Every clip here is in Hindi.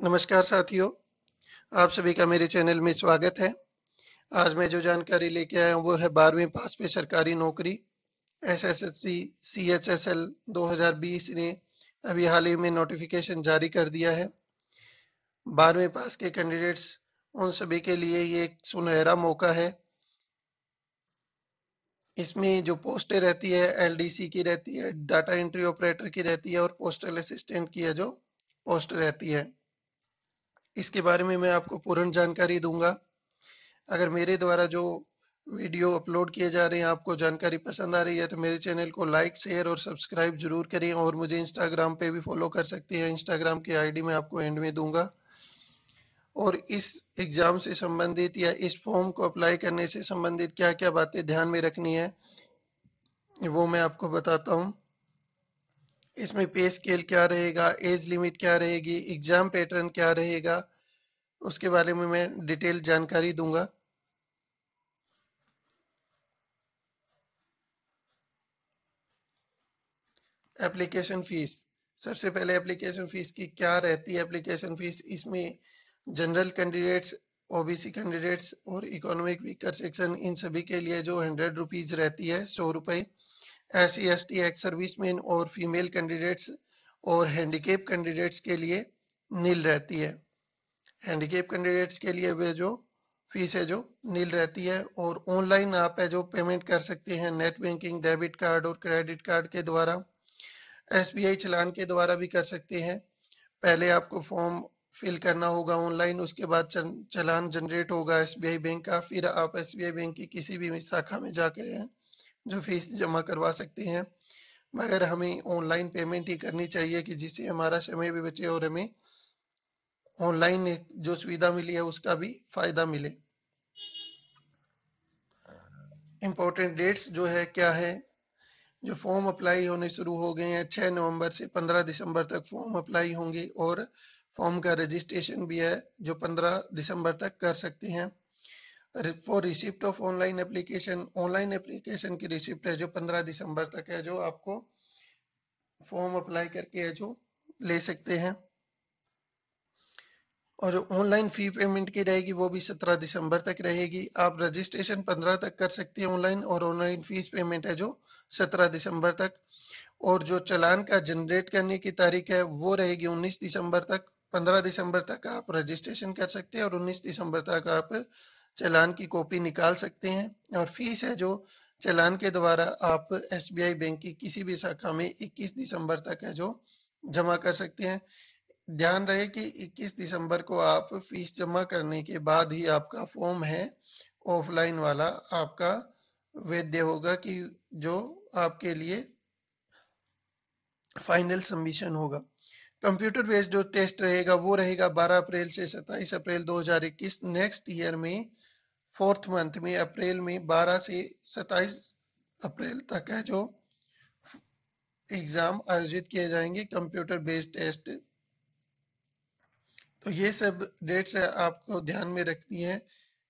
नमस्कार साथियों, आप सभी का मेरे चैनल में स्वागत है। आज मैं जो जानकारी लेके आया हूँ वो है 12वीं पास पे सरकारी नौकरी। एसएससी सीएचएसएल 2020 ने अभी हाल ही में नोटिफिकेशन जारी कर दिया है। 12वीं पास के कैंडिडेट्स उन सभी के लिए ये एक सुनहरा मौका है। इसमें जो पोस्टें रहती है एलडीसी की रहती है, डाटा एंट्री ऑपरेटर की रहती है और पोस्टल असिस्टेंट की है जो पोस्ट रहती है। इसके बारे में मैं आपको पूर्ण जानकारी दूंगा। अगर मेरे द्वारा जो वीडियो अपलोड किए जा रहे हैं आपको जानकारी पसंद आ रही है तो मेरे चैनल को लाइक शेयर और सब्सक्राइब जरूर करें और मुझे इंस्टाग्राम पे भी फॉलो कर सकते हैं। इंस्टाग्राम की आईडी मैं आपको एंड में दूंगा। और इस एग्जाम से संबंधित या इस फॉर्म को अप्लाई करने से संबंधित क्या क्या बातें ध्यान में रखनी है वो मैं आपको बताता हूँ। इसमें पे स्केल क्या रहेगा, एज लिमिट क्या रहेगी, एग्जाम पैटर्न क्या रहेगा, उसके बारे में मैं डिटेल जानकारी दूंगा। एप्लीकेशन फीस, सबसे पहले एप्लीकेशन फीस की क्या रहती है। एप्लीकेशन फीस इसमें जनरल कैंडिडेट्स, ओबीसी कैंडिडेट्स और इकोनॉमिक वीकर सेक्शन इन सभी के लिए जो 100 रुपीज रहती है, 100 रुपये। SC ST एक्स सर्विसमैन और फीमेल कैंडिडेट्स और हैंडीकेप कैंडिडेट्स के लिए नील रहती है। हैंडीकेप कैंडिडेट्स के लिए वे जो फीस है जो नील रहती है। और ऑनलाइन आप है जो पेमेंट कर सकते हैं नेट बैंकिंग, डेबिट कार्ड और क्रेडिट कार्ड के द्वारा। एसबीआई चलान के द्वारा भी कर सकते हैं। पहले आपको फॉर्म फिल करना होगा ऑनलाइन, उसके बाद चलान जनरेट होगा एसबीआई बैंक का, फिर आप एसबीआई बैंक की किसी भी शाखा में जाकर जो फीस जमा करवा सकते हैं। मगर हमें ऑनलाइन पेमेंट ही करनी चाहिए कि जिससे हमारा समय भी बचे और हमें ऑनलाइन जो सुविधा मिली है उसका भी फायदा मिले। इम्पोर्टेंट डेट्स जो है क्या है, जो फॉर्म अप्लाई होने शुरू हो गए हैं 6 नवंबर से 15 दिसंबर तक फॉर्म अप्लाई होंगे और फॉर्म का रजिस्ट्रेशन भी है जो 15 दिसंबर तक कर सकते हैं। For receipt of online application, online application की रिसिप्ट है जो 15 दिसंबर तक है जो आपको फॉर्म अप्लाई करके है जो ले सकते हैं। और जो ऑनलाइन फी पेमेंट की रहेगी वो भी 17 दिसंबर तक रहेगी। आप रजिस्ट्रेशन 15 तक कर सकते हैं ऑनलाइन और ऑनलाइन फीस पेमेंट है जो 17 दिसंबर तक। और जो चालान का जनरेट करने की तारीख है वो रहेगी 19 दिसंबर तक। 15 दिसंबर तक आप रजिस्ट्रेशन कर सकते हैं और 19 दिसंबर तक आप चालान की कॉपी निकाल सकते हैं। और फीस है जो चालान के द्वारा आप एसबीआई बैंक की किसी भी शाखा में 21 दिसंबर तक है जो जमा कर सकते हैं। ध्यान रहे कि 21 दिसंबर को आप फीस जमा करने के बाद ही आपका फॉर्म है ऑफलाइन वाला आपका वैध होगा कि जो आपके लिए फाइनल सबमिशन होगा। कंप्यूटर बेस्ड जो टेस्ट रहेगा वो रहेगा 12 अप्रैल से 27 अप्रैल 2021। नेक्स्ट ईयर में फोर्थ मंथ में अप्रैल में 12 से 27 अप्रैल तक है जो एग्जाम आयोजित किए जाएंगे कंप्यूटर बेस्ड टेस्ट। तो ये सब डेट्स आपको ध्यान में रखनी है।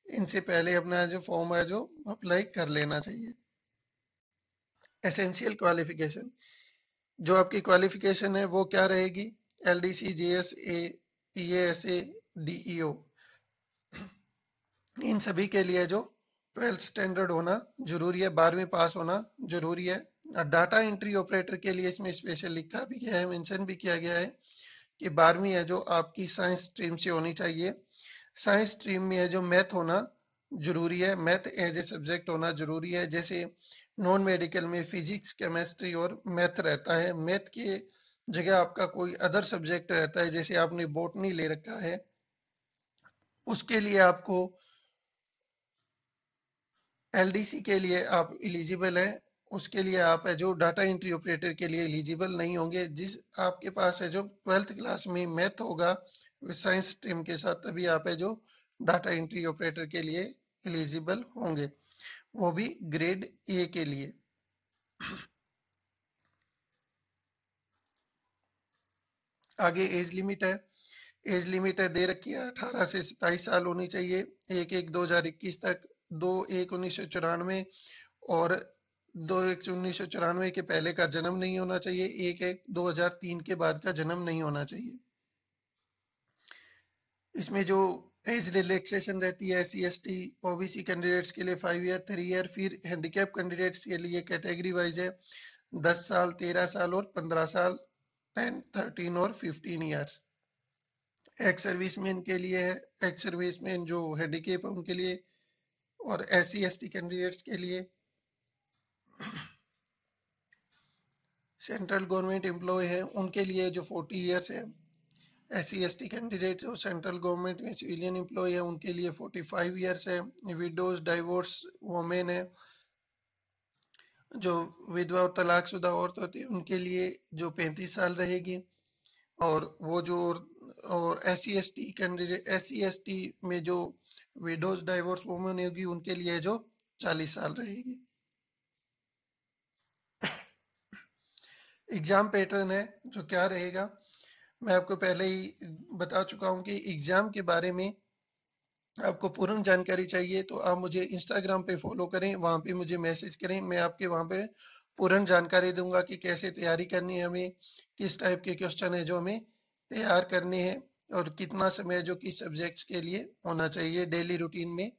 इनसे पहले अपना जो फॉर्म है जो अप्लाई कर लेना चाहिए। एसेंशियल क्वालिफिकेशन, जो आपकी क्वालिफिकेशन है वो क्या रहेगी। एलडीसी, जेएसए, पीएएसए, डीईओ, इन सभी के लिए जो 12th स्टैंडर्ड होना जरूरी है, 12वीं पास होना जरूरी है। डाटा एंट्री ऑपरेटर के लिए इसमें स्पेशल लिखा भी गया है, मेंशन भी किया गया है कि 12वीं है जो आपकी साइंस स्ट्रीम से होनी चाहिए। साइंस स्ट्रीम में है जो मैथ होना जरूरी है, मैथ एज ए सब्जेक्ट होना जरूरी है। जैसे नॉन मेडिकल में फिजिक्स, केमिस्ट्री और मैथ रहता है, मैथ के जगह आपका कोई अदर सब्जेक्ट रहता है, जैसे आपने बॉटनी ले रखा है, उसके लिए आपको एलडीसी के लिए आप इलिजिबल हैं, उसके लिए आप है जो डाटा एंट्री ऑपरेटर के लिए एलिजिबल नहीं होंगे। जिस आपके पास है जो 12th क्लास में मैथ होगा साइंस स्ट्रीम के साथ, तभी आप है जो डाटा एंट्री ऑपरेटर के लिए एलिजिबल होंगे, वो भी ग्रेड ए के लिए। आगे एज लिमिट है, एज लिमिट है दे रखी है 18 से 27 साल होनी चाहिए। 1/1/2021 तक, 2/1/1994 और 2/1/1994 के पहले का जन्म नहीं होना चाहिए, 1/1/2003 के बाद का जन्म नहीं होना चाहिए। इसमें जो एज रिलैक्सेशन रहती है SC ST OBC कैंडिडेट्स के लिए 5 ईयर 3 ईयर, फिर हैंडीकैप कैंडिडेट्स के लिए कैटेगरी वाइज है 10 साल 13 साल और 15 साल 10 13 और 15 ईयर्स। एक्स सर्विसमैन के लिए है, एक्स सर्विसमैन जो हैंडीकैप है उनके लिए, और SC ST कैंडिडेट्स के लिए। सेंट्रल गवर्नमेंट एम्प्लॉय है उनके लिए जो 40 ईयर्स है। SC ST कैंडिडेट जो सेंट्रल गवर्नमेंट में सिविलियन एम्प्लॉय है उनके लिए 45 ईयर्स है। विडोज डाइवोर्स वोमेन है, जो विधवा और तलाकशुदा औरत होती है उनके लिए जो 35 साल रहेगी। और वो जो और SC ST candidate SC ST में जो विडोज डाइवोर्स वोमेन होगी उनके लिए जो 40 साल रहेगी। एग्जाम पैटर्न है जो क्या रहेगा, मैं आपको पहले ही बता चुका हूं कि एग्जाम के बारे में आपको पूर्ण जानकारी चाहिए तो आप मुझे इंस्टाग्राम पे फॉलो करें, वहां पे मुझे मैसेज करें, मैं आपके वहां पे पूर्ण जानकारी दूंगा कि कैसे तैयारी करनी है हमें, किस टाइप के क्वेश्चन है जो हमें तैयार करने हैं, और कितना समय जो किस सब्जेक्ट्स के लिए होना चाहिए डेली रूटीन में,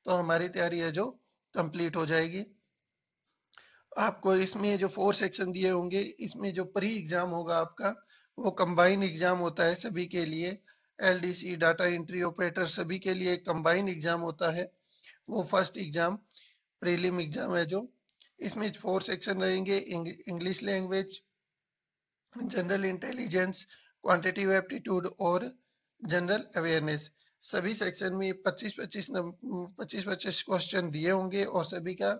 तो हमारी तैयारी है जो कंप्लीट हो जाएगी। आपको इसमें जो 4 सेक्शन दिए होंगे, इसमें जो प्री एग्जाम होगा आपका वो कंबाइन एग्जाम होता है सभी के लिए। LDC डाटा एंट्री ऑपरेटर सभी के लिए कंबाइन एग्जाम होता है। वो फर्स्ट एग्जाम प्रीलिम एग्जाम है जो, इसमें 4 सेक्शन रहेंगे। English language, general intelligence, quantitative aptitude और जनरल अवेयरनेस। सभी सेक्शन में 25-25 क्वेश्चन दिए होंगे और सभी का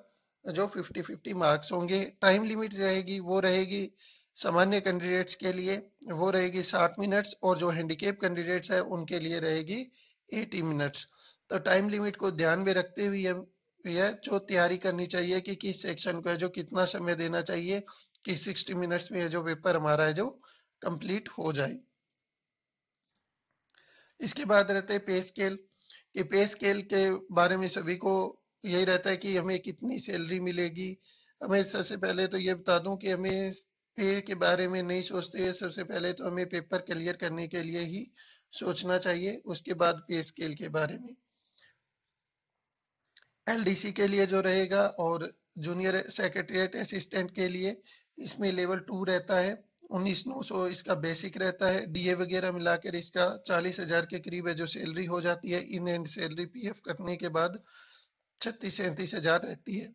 जो 50-50 मार्क्स होंगे। टाइम लिमिट रहेगी वो रहेगी सामान्य कैंडिडेट्स के लिए वो रहेगी 60 मिनट्स, और जो हैंडीकैप कैंडिडेट्स है उनके लिए रहेगी 80 मिनट्स। तो टाइम लिमिट को ध्यान में रखते हुए यह जो तैयारी करनी चाहिए कि किस सेक्शन को है जो कितना समय देना चाहिए कि 60 मिनट्स में जो पेपर हमारा है जो कंप्लीट हो जाए। इसके बाद रहते हैं पे स्केल, कि पे स्केल के बारे में सभी को यही रहता है कि हमें कितनी सैलरी मिलेगी। हमें सबसे पहले तो ये बता दूं कि हमें पे के बारे में नहीं सोचते, सबसे पहले तो हमें पेपर क्लियर करने के लिए ही सोचना चाहिए, उसके बाद पे स्केल के बारे में। LDC के लिए जो रहेगा और जूनियर सेक्रेटरीट असिस्टेंट के लिए इसमें लेवल 2 रहता है, 19,900 इसका बेसिक रहता है। DA वगैरह मिलाकर इसका 40,000 के करीब है जो सैलरी हो जाती है। इन एंड सैलरी PF कटने के बाद 36-37,000 रहती है।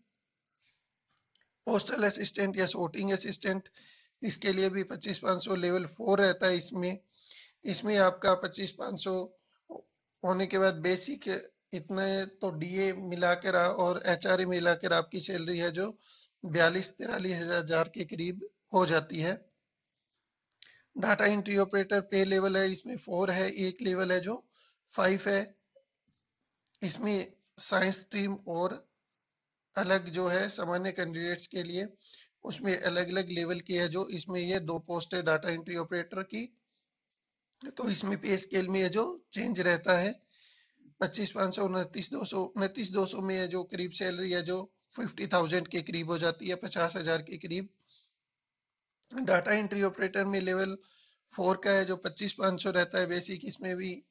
पोस्टल असिस्टेंट या sorting असिस्टेंट, इसके लिए भी 25,500 लेवल 4 रहता है। इसमें इसमें आपका 25,500 होने के बाद बेसिक इतने तो DA मिलाकर और HRA मिलाकर आपकी सैलरी है जो 42-43,000 के करीब हो जाती है। डाटा एंट्री ऑपरेटर पे लेवल है इसमें 4 है, एक लेवल है जो 5 है। इसमें साइंस स्ट्रीम और अलग जो है सामान्य कैंडिडेट्स के लिए उसमें अलग अलग लेवल की है जो, इसमें ये 2 पोस्ट है डाटा एंट्री ऑपरेटर की, तो इसमें पे स्केल में जो चेंज रहता है 25,500 29,200 में है जो करीब सैलरी है जो 50,000 के करीब हो जाती है, 50,000 के करीब। डाटा एंट्री ऑपरेटर में लेवल 4 का है जो 25,500 रहता है बेसिक, इसमें भी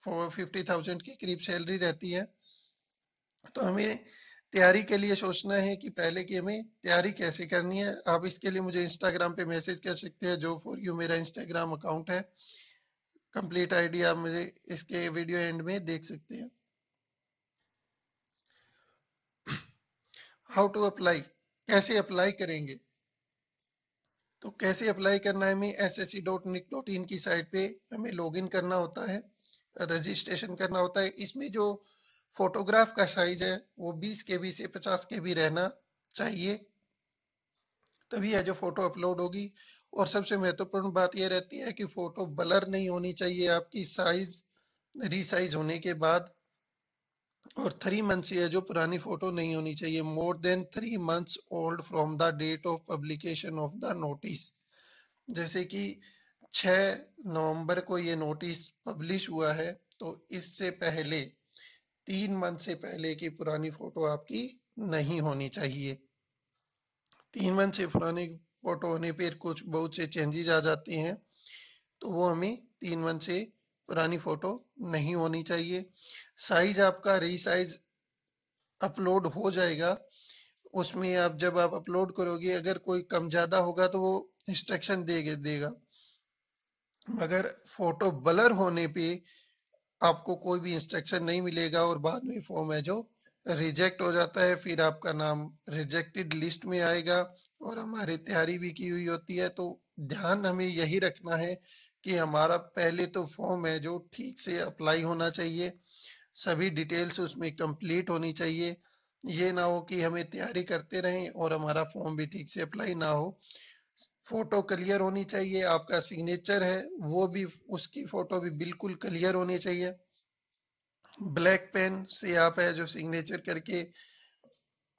50,000 के करीब सैलरी रहती है। तो हमें तैयारी के लिए सोचना है कि पहले की हमें तैयारी कैसे करनी है। आप इसके लिए मुझे इंस्टाग्राम पे मैसेज कर सकते हैं, जो फॉर यू मेरा इंस्टाग्राम अकाउंट है। कंप्लीट आईडी आप मुझे इसके वीडियो एंड में देख सकते हैं। हाउ टू अप्लाई, कैसे अप्लाई करेंगे, तो कैसे अप्लाई करना है, हमें ssc.nic.in की साइट पे हमें लॉगिन करना होता है, रजिस्ट्रेशन करना होता है। इसमें जो फोटोग्राफ का साइज है वो 20 KB से 50 KB रहना चाहिए, तभी है जो फोटो अपलोड होगी। और सबसे महत्वपूर्ण बात यह रहती है कि फोटो ब्लर नहीं होनी चाहिए आपकी साइज रीसाइज होने के बाद, और 3 मंथ से है जो पुरानी फोटो नहीं होनी चाहिए, more than 3 months old from the date of publication of the notice. जैसे कि 6 नवंबर को ये नोटिस पब्लिश हुआ है, तो इससे पहले 3 मंथ से पहले की पुरानी फोटो आपकी नहीं होनी चाहिए। 3 मंथ से पुरानी फोटो होने पर कुछ बहुत से चेंजेस आ जाते हैं, तो वो हमें 3 मंथ से पुरानी फोटो नहीं होनी चाहिए। साइज आपका रीसाइज अपलोड हो जाएगा, उसमें आप जब आप अपलोड करोगे अगर कोई कम ज्यादा होगा तो वो इंस्ट्रक्शन देगा। मगर फोटो ब्लर होने पे आपको कोई भी इंस्ट्रक्शन नहीं मिलेगा और बाद में फॉर्म है जो रिजेक्ट हो जाता है, फिर आपका नाम रिजेक्टेड लिस्ट में आएगा और हमारी तैयारी भी की हुई होती है। तो ध्यान हमें यही रखना है कि हमारा पहले तो फॉर्म है जो ठीक से अप्लाई होना चाहिए, सभी डिटेल्स उसमें कंप्लीट होनी चाहिए। ये ना हो कि हमें तैयारी करते रहें और हमारा फॉर्म भी ठीक से अप्लाई ना हो। फोटो क्लियर होनी चाहिए, आपका सिग्नेचर है वो भी, उसकी फोटो भी बिल्कुल क्लियर होनी चाहिए। ब्लैक पेन से आप है जो सिग्नेचर करके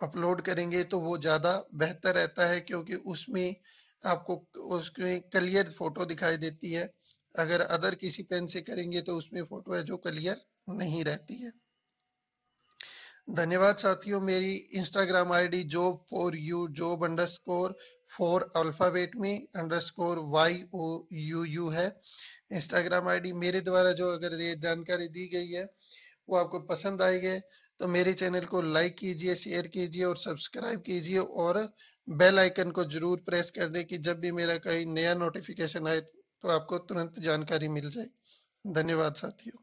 अपलोड करेंगे तो वो ज्यादा बेहतर रहता है, क्योंकि उसमें आपको उसमें क्लियर फोटो दिखाई देती है। अगर अदर किसी पेन से करेंगे तो उसमें फोटो है जो क्लियर नहीं रहती है। धन्यवाद साथियों। मेरी Instagram ID job for you, job underscore for alphabet में अंडरस्कोर YOUU है इंस्टाग्राम आईडी। मेरे द्वारा जो अगर ये जानकारी दी गई है वो आपको पसंद आई है तो मेरे चैनल को लाइक कीजिए, शेयर कीजिए और सब्सक्राइब कीजिए और बेल आइकन को जरूर प्रेस कर दें कि जब भी मेरा कहीं नया नोटिफिकेशन आए तो आपको तुरंत जानकारी मिल जाए। धन्यवाद साथियों।